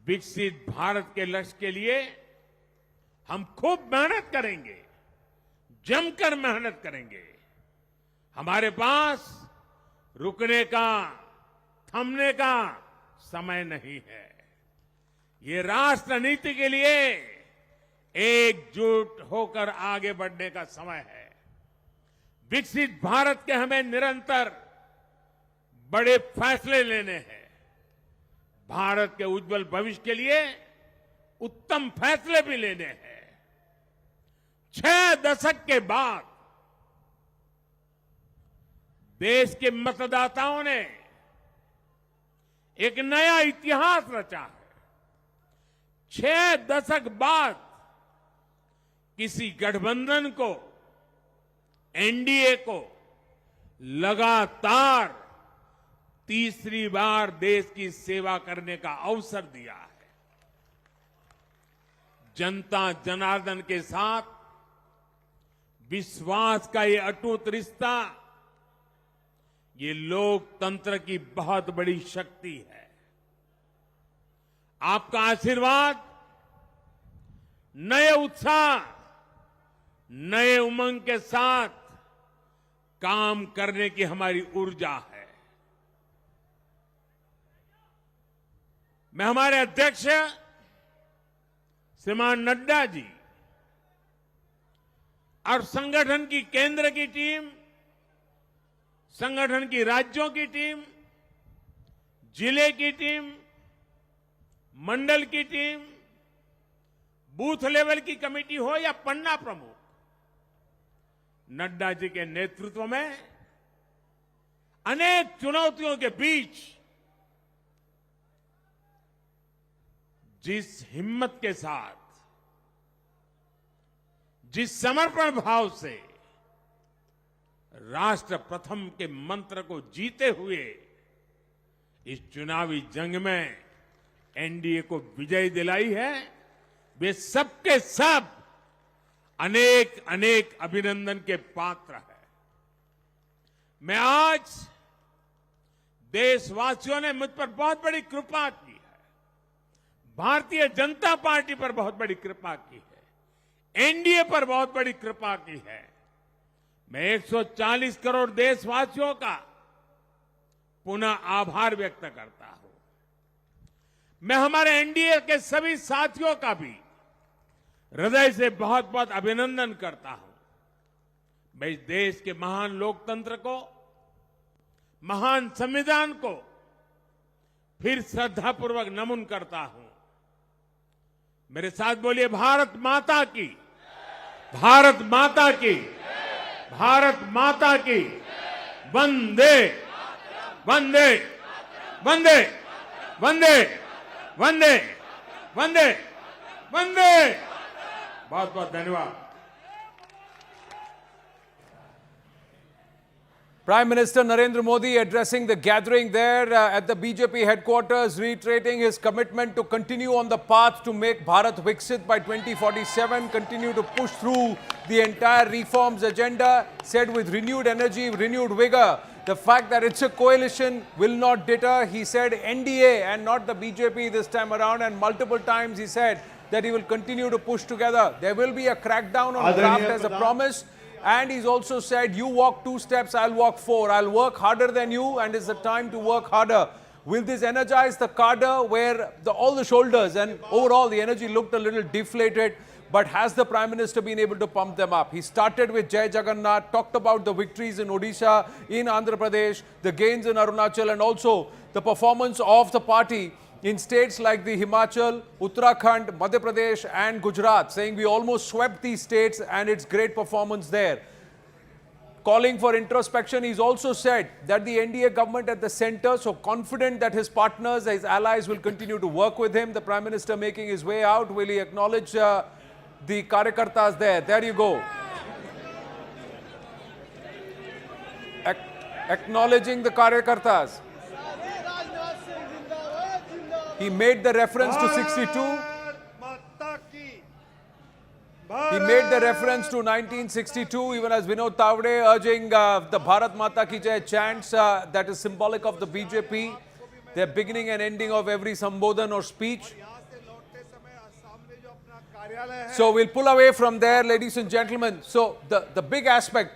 विकसित भारत के लक्ष्य के लिए हम खूब मेहनत करेंगे, जमकर मेहनत करेंगे। हमारे पास रुकने का, थमने का समय नहीं है। ये राष्ट्र नीति के लिए एकजुट होकर आगे बढ़ने का समय है। विकसित भारत के हमें निरंतर बड़े फैसले लेने हैं। भारत के उज्जवल भविष्य के लिए उत्तम फैसले भी लेने हैं। 6 दशक के बाद देश के मतदाताओं ने एक नया इतिहास रचा है। 6 दशक बाद किसी गठबंधन को, एनडीए को लगातार तीसरी बार देश की सेवा करने का अवसर दिया है। जनता जनार्दन के साथ विश्वास का ये अटूट रिश्ता, ये लोकतंत्र की बहुत बड़ी शक्ति है। आपका आशीर्वाद नए उत्साह, नए उमंग के साथ काम करने की हमारी ऊर्जा है। मैं हमारे अध्यक्ष श्रीमान नड्डा जी और संगठन की केंद्र की टीम, संगठन की राज्यों की टीम, जिले की टीम, मंडल की टीम, बूथ लेवल की कमेटी हो या पन्ना प्रमुख, नड्डा जी के नेतृत्व में अनेक चुनौतियों के बीच जिस हिम्मत के साथ, जिस समर्पण भाव से राष्ट्र प्रथम के मंत्र को जीते हुए इस चुनावी जंग में एनडीए को विजय दिलाई है, वे सबके सब अनेक अनेक अभिनंदन के पात्र हैं। मैं आज देशवासियों ने मुझ पर बहुत बड़ी कृपा की है, भारतीय जनता पार्टी पर बहुत बड़ी कृपा की है, एनडीए पर बहुत बड़ी कृपा की है। मैं 140 करोड़ देशवासियों का पुनः आभार व्यक्त करता हूं। मैं हमारे एनडीए के सभी साथियों का भी हृदय से बहुत बहुत अभिनंदन करता हूं। मैं इस देश के महान लोकतंत्र को, महान संविधान को फिर श्रद्धापूर्वक नमन करता हूं। मेरे साथ बोलिए, भारत माता की, भारत माता की, भारत माता की, वंदे वंदे वंदे वंदे वंदे वंदे वंदे। बहुत बहुत धन्यवाद। Prime Minister Narendra Modi addressing the gathering there at the BJP headquarters, reiterating his commitment to continue on the path to make Bharat Viksit by 2047, continue to push through the entire reforms agenda, said with renewed energy, renewed vigor. The fact that it's a coalition will not deter. He said NDA and not the BJP this time around, and multiple times he said that he will continue to push together. There will be a crackdown on graft as a promise. And he's also said, you walk 2 steps, I'll walk 4. I'll work harder than you, and it's the time to work harder. Will this energize the cadre where all the shoulders and overall the energy looked a little deflated? But has the Prime Minister been able to pump them up? He started with Jai Jagannath, talked about the victories in Odisha, in Andhra Pradesh, the gains in Arunachal, and also the performance of the party in states like the Himachal, Uttarakhand, Madhya Pradesh and Gujarat, saying we almost swept these states and its great performance there. Calling for introspection, he's also said that the NDA government at the centre, so confident that his partners, his allies will continue to work with him. The Prime Minister making his way out. Will he acknowledge the Karyakartas there? There you go. Acknowledging the Karyakartas. He made the reference to 62. He made the reference to 1962, even as Vinod Tawade urging the Bharat Mata Ki Jai chants that is symbolic of the BJP. their beginning and ending of every Sambodhan or speech. यहाँ से लौटते समय सामने जो अपना कार्यालय है So we'll pull away from there, ladies and gentlemen. So the big aspect,